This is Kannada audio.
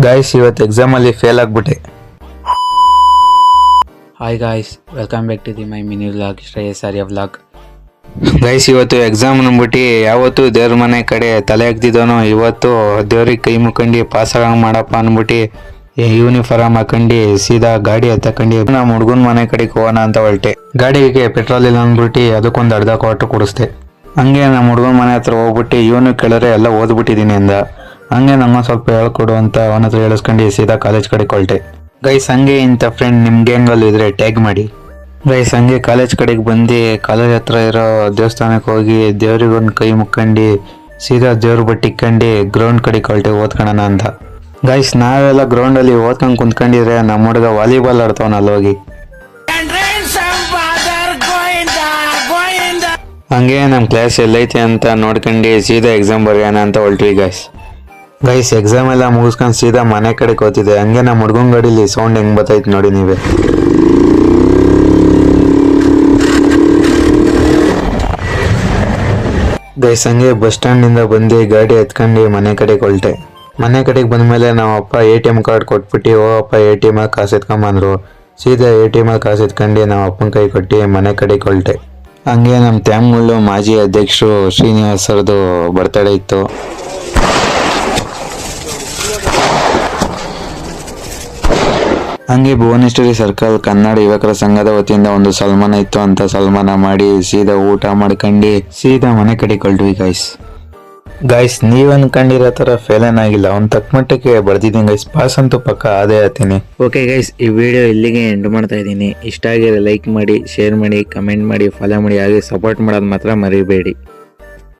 ಗಾಯ್ಸ್ ಇವತ್ತು ಎಕ್ಸಾಮಲ್ಲಿ ಫೇಲ್ ಆಗಿಬಿಟ್ಟೆ. Hi guys, welcome back to the my mini vlog Shreyas Arya vlog. Guys ಇವತ್ತು ಎಕ್ಸಾಮ್ ನಂಬಿಟ್ಟು ಯಾವತ್ತು ದೇವ್ರ ಮನೆ ಕಡೆ ತಲೆ ಹಾಕ್ತಿದ್ದಾನೋ ಇವತ್ತು ದೇವ್ರಿಗೆ ಕೈ ಮುಕ್ಕಂಡು ಪಾಸ್ ಆಗಂಗೆ ಮಾಡಪ್ಪ ಅಂದ್ಬಿಟ್ಟು ಯೂನಿಫಾರ್ಮ್ ಹಾಕೊಂಡು ಸೀದಾ ಗಾಡಿ ಹತ್ತಕೊಂಡು ನಮ್ಮ ಹುಡುಗನ ಮನೆ ಕಡೆಗೆ ಹೋಗೋಣ ಅಂತ ಹೊರಟೆ. ಗಾಡಿಗೆ ಪೆಟ್ರೋಲ್ ಇಲ್ಲ ಅಂದ್ಬಿಟ್ಟು ಅದಕ್ಕೊಂದು ಅರ್ಧ ಕ್ವಾರ್ಟರ್ ಕೊಡಿಸ್ದೆ. ಹಂಗೆ ನಮ್ಮ ಹುಡುಗನ ಮನೆ ಹತ್ರ ಹೋಗ್ಬಿಟ್ಟು ಇವನು ಕೇಳಿದ್ರೆ ಎಲ್ಲ ಓದ್ಬಿಟ್ಟಿದ್ದೀನಿ ಅಂದ. ಹಂಗೆ ನಮ್ಮ ಸ್ವಲ್ಪ ಹೇಳ್ಕೊಡು ಅಂತ ಅವನ ಹತ್ರ ಹೇಳಿಸ್ಕೊಂಡು ಸೀದಾ ಕಾಲೇಜ್ ಕಡೆಗೆ ಹೊರಟೆ. ಗೈಸ್ ಹಂಗೆ ಇಂಥ ಫ್ರೆಂಡ್ ನಿಮ್ಮ ಗ್ಯಾಂಗಲ್ಲಿ ಇದ್ರೆ ಟ್ಯಾಗ್ ಮಾಡಿ. ಗೈಸ್ ಹಂಗೆ ಕಾಲೇಜ್ ಕಡೆಗೆ ಬಂದು ಕಾಲೇಜ್ ಹತ್ರ ಇರೋ ದೇವಸ್ಥಾನಕ್ಕೆ ಹೋಗಿ ದೇವ್ರಿಗೊಂದು ಕೈ ಮುಕ್ಕಂಡು ಸೀದಾ ದೇವ್ರ ಬಟ್ಟೆ ಇಕ್ಕೊಂಡು ಗ್ರೌಂಡ್ ಕಡೆಗೆ ಹೊರಟೆ ಓದ್ಕೊಳ್ಳೋಣ ಅಂತ. ಗೈಸ್ ನಾವೆಲ್ಲ ಗ್ರೌಂಡಲ್ಲಿ ಓದ್ಕೊಂಡು ಕುಂತ್ಕೊಂಡಿದ್ರೆ ನಮ್ಮ ಹುಡುಗ ವಾಲಿಬಾಲ್ ಆಡ್ತಾವನಲ್ಲಿ ಹೋಗಿ. ಹಂಗೆ ನಮ್ಮ ಕ್ಲಾಸ್ ಎಲ್ಲೈತೆ ಅಂತ ನೋಡ್ಕೊಂಡು ಸೀದಾ ಎಕ್ಸಾಮ್ ಬರೆಯೋಣ ಅಂತ ಹೊರಟ್ವಿ ಗೈಸ್ ಎಕ್ಸಾಮ್ ಎಲ್ಲ ಮುಗಿಸ್ಕೊಂಡು ಸೀದಾ ಮನೆ ಕಡೆ ಕೂತಿದೆ. ಹಂಗೆ ನಮ್ಮ ಹುಡುಗನ ಗಾಡೀಲಿ ಸೌಂಡ್ ಹೆಂಗ್ ಬರ್ತೈತೆ ನೋಡಿ ನೀವೇ. ಗೈಸ್ ಹಂಗೆ ಬಸ್ ಸ್ಟ್ಯಾಂಡಿಂದ ಬಂದು ಗಾಡಿ ಎತ್ಕೊಂಡು ಮನೆ ಕಡೆಗೆ ಹೊರಟೆ. ಮನೆ ಕಡೆಗೆ ಬಂದಮೇಲೆ ನಮ್ಮ ಅಪ್ಪ ATM ಕಾರ್ಡ್ ಕೊಟ್ಬಿಟ್ಟು ಹೋಗಪ್ಪ ATM ಕಾಸು ಎತ್ಕೊಂಬಂದ್ರು. ಸೀದಾ ATM ಕಾಸು ಎತ್ಕೊಂಡು ನಮ್ಮ ಅಪ್ಪನ ಕೈ ಕೊಟ್ಟು ಮನೆ ಕಡೆಗೆ ಹೊರಟೆ. ಹಂಗೆ ನಮ್ಮ ತ್ಯಾಮ್ಗಳು ಮಾಜಿ ಅಧ್ಯಕ್ಷರು ಶ್ರೀನಿವಾಸ್ ಸರ್ದು ಬರ್ತಡೇ ಇತ್ತು. ಹಂಗೆ ಭುವನೇಶ್ವರಿ ಸರ್ಕಲ್ ಕನ್ನಡ ಯುವಕರ ಸಂಘದ ವತಿಯಿಂದ ಒಂದು ಸಲ್ಮಾನ ಇತ್ತು ಅಂತ ಸಲ್ಮಾನ ಮಾಡಿ ಸೀದಾ ಊಟ ಮಾಡ್ಕೊಂಡು ಸೀದಾ ಮನೆ ಕಡೆ ಹೊರಟ್ವಿ ಗೈಸ್ ನೀವ್ ಅನ್ಕೊಂಡಿರೋ ತರ ಫೇಲ್ ಏನಾಗಿಲ್ಲ, ಅವ್ನು ತಕ್ಕ ಮಟ್ಟಕ್ಕೆ ಬರ್ದಿದ್ದೀನಿ ಗೈಸ್. ಪಾಸ್ ಅಂತೂ ಪಕ್ಕ ಅದೇ ಹೇಳ್ತೀನಿ. ಓಕೆ ಗೈಸ್, ಈ ವಿಡಿಯೋ ಇಲ್ಲಿಗೆ ಎಂಡ್ ಮಾಡ್ತಾ ಇದ್ದೀನಿ. ಇಷ್ಟ ಆಗಿದ್ರೆ ಲೈಕ್ ಮಾಡಿ, ಶೇರ್ ಮಾಡಿ, ಕಮೆಂಟ್ ಮಾಡಿ, ಫಾಲೋ ಮಾಡಿ, ಹಾಗೆ ಸಪೋರ್ಟ್ ಮಾಡೋದು ಮಾತ್ರ ಮರಿಬೇಡಿ.